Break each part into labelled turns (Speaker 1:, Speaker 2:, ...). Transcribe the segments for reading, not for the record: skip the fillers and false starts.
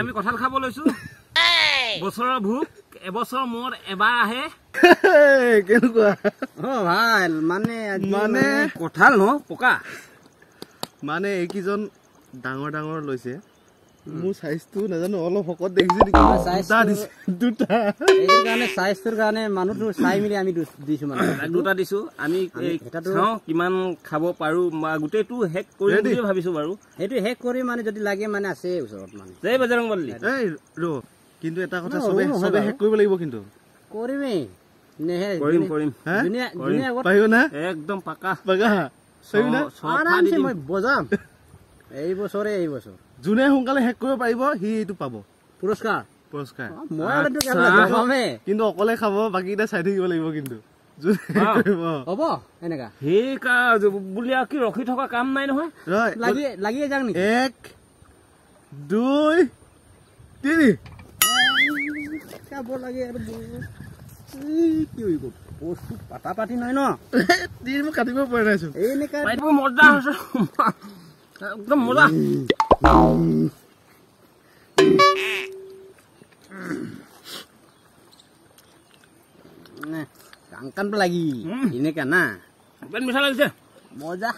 Speaker 1: আমি কঁঠাল খাব লৈছো বছৰৰ ভোক এবছৰ মোৰ এবাৰ আহে
Speaker 2: কেনেকুৱা
Speaker 1: ভাল মানে কঁঠাল ন পকা
Speaker 2: মানে এইকেইজন ডাঙৰ ডাঙৰ লৈছে মোৰ সাইজটো নাজানো অলপ শকত দেখিছে নেকি দুটা
Speaker 1: এইটোৰ কাৰণে সাইজটোৰ কাৰণে মানুহটো চাই মিলি আমি দিছো মানে দুটা দিছো আমি চাওঁ কিমান খাব পাৰো গোটেইটো হেক কৰিম বুলি ভাবিছো বাৰু সেইটো হেক কৰি মানে যদি লাগে মানে আছে ওচৰত মানে জয় বজৰং বলী
Speaker 2: এই ৰ কিন্তু এটা কথা সবে হেক কৰিব লাগিব কিন্তু
Speaker 1: কৰিমেই নেহে কৰিম দুনিয়া
Speaker 2: পাৰিব না
Speaker 1: একদম পাকা
Speaker 2: পাৰিব না
Speaker 1: আৰামছে মই বজাম এই বছৰ
Speaker 2: যোনে সোনকালে হেক কৰিব পাৰিব সি এইটো পাব
Speaker 1: পুৰস্কাৰ
Speaker 2: কিন্তু অকলে খাব বাকী চাই থাকিব লাগিব কিন্তু
Speaker 1: হব এনেকা বুলি কি ৰখি থকা কাম নাই নহয় লাগিয়ে যাক নেকি
Speaker 2: 1 2 3
Speaker 1: খাব লাগে আৰু কি হৈ গ'ল বস্তু পাতা পাতি নাই ন
Speaker 2: মই কাটিব পৰা নাইছো
Speaker 1: এনেকা মজা হৈছে একদম মজা Kangkan lagi ini kan nah ben bisa lagi moja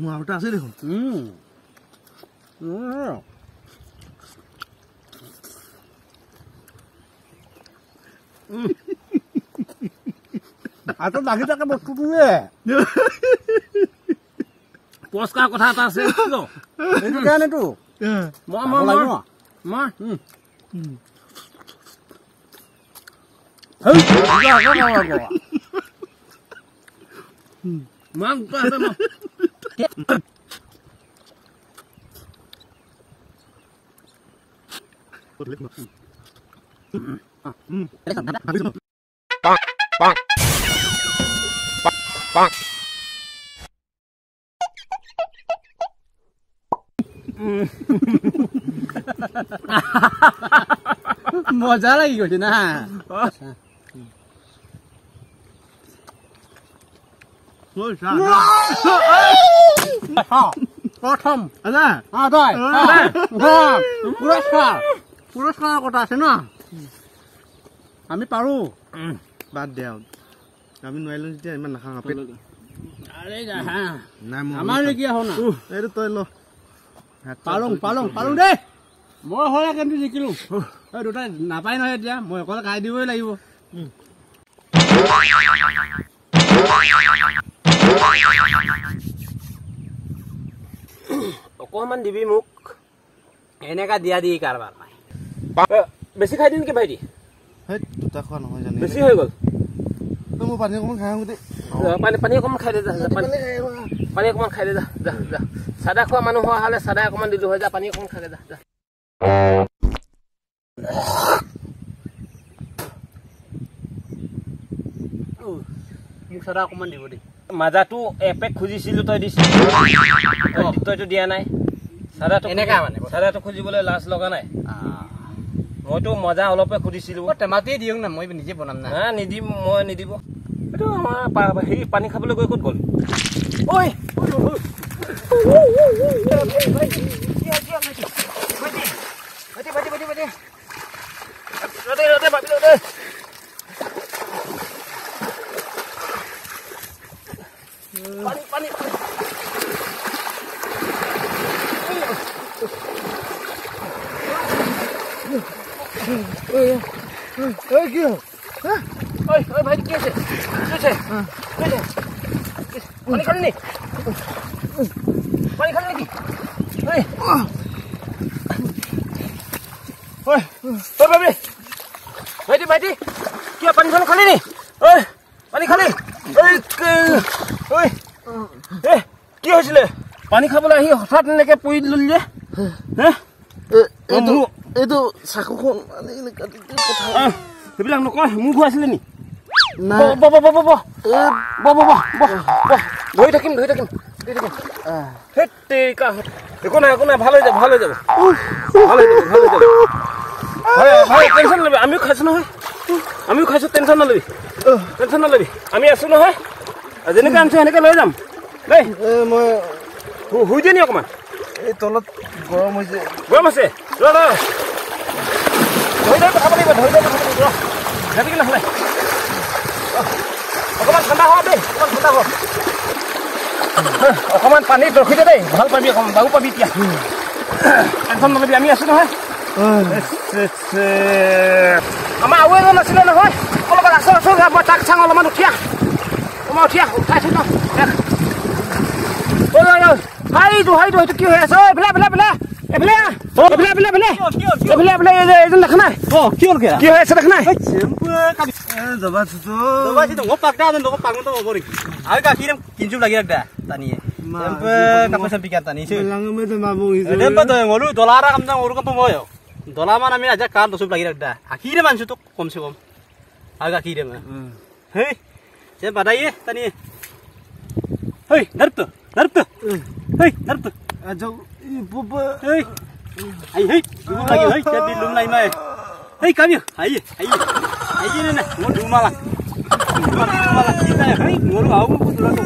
Speaker 2: mau apa sih deh
Speaker 1: atau lagi tak bosku punya poska kota atas itu itu kan itu mau মজা লাগি গৈছে না প্ৰথম পুৰস্কাৰ কথা আছে ন আমি পাৰো
Speaker 2: বাদ দিয়া আমি নোৱাৰিলো যেতিয়া ইমান নাখাওঁ
Speaker 1: আমাৰ লেগিয়া হও না
Speaker 2: এইটো তই ল
Speaker 1: পালং দেই মই হলে কিন্তু জিকিলো দুটা নাপাই নহয় এতিয়া মই অকলে খাই দিবই লাগিব অকমান দিবি মোক এনেকা দিয়া দি কাৰবাৰ নাই বেছি খাই দিন কি ভাইটি
Speaker 2: দুটা খোৱা নহয় জানি
Speaker 1: বেছি হৈ গ'ল
Speaker 2: মই পানী অকমান খাই আহোঁ
Speaker 1: পানী অকমান খাই দে পানী অকমান খাই দে যা চাদা খোৱা মানুহ হোৱা হলে চাদা অকমান দিলো হৈ যা পানী অকমান খাই দে যা মোক চাদা অকমান দিব দেই মাজাটো এপেক খুজিছিলো তই দিছিলি তইতো দিয়া নাই চাদাটো এনেকা মানে চাদাটো খুজিবলৈ লাজ লগা নাই মইতো মজা অলপে খুজিছিলো টেমাতেই দিয়ক না মই নিজে বনাম না নিদিম মই নিদিব এইটো আমাৰ হেৰি পানী খাবলৈ গৈ ক'ত গ'ল ঐ Panik.
Speaker 2: কি হ'ল
Speaker 1: ঐ ভাইটি কি আছে পানী খালি নেকি ভাইটি কিয় পানী খালি নি পানী খালি কি হৈছিলে পানী খাবলৈ আহি হঠাৎ এনেকে পৰি ললি যে
Speaker 2: এইটো চাকুখন
Speaker 1: সেইবিলাক নকয় মোৰ ঘূৰাইছিলে নি ধৰি থাকিম একো নাই ভাল হৈ যাব টেনশ্যন নলবি আমিও খাইছো নহয় টেনশ্যন নলবি আমি আছো নহয় যেনেকে আনিছো সেনেকে লৈ যাম দেই
Speaker 2: মই
Speaker 1: শুই দিয়ে নি অকণমান
Speaker 2: এই তলত গৰম হৈছে
Speaker 1: আছে ধৰি খাব লাগিব নহ'লে অকণমান ঠাণ্ডা হোৱা দেই অকণমান পানীত ৰখি দে দেই ভাল পাবি অকণমান বাবু পাবি এতিয়া টেনশ্যন নলবি আমি আছো নহয় আমাৰ আৰু এজন আছিলে নহয় অলপমান আছো মই তাক চাং অলপমান উঠাই থৈ সেইটো কি হৈ আছে এইফালে এজন দেখা নাই কি হৈ আছে দেখা নাই
Speaker 3: দলামান আমি আজি কাৰ দচুপ লাগি ৰাখদা আখিৰে মানছো তো কমসে কম আৰু গাখিৰে মা হেই যে বাদাইয়ে তানি হেই নৰপ হেই নৰপ
Speaker 2: আজো বুব
Speaker 3: হেই হেই দুম লাগি হেই তে দিলুম নাই মাই হেই কামি আই না মো দুমালা চিন্তা হেই মোর আউ বুতলা তো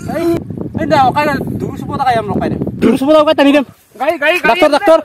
Speaker 3: হেই না ওকাই দুরু সুপতা কাই আম লকাই দুরু সুপতা ওকাই টানি দেম
Speaker 1: গাড়ী
Speaker 3: ডাক্তৰ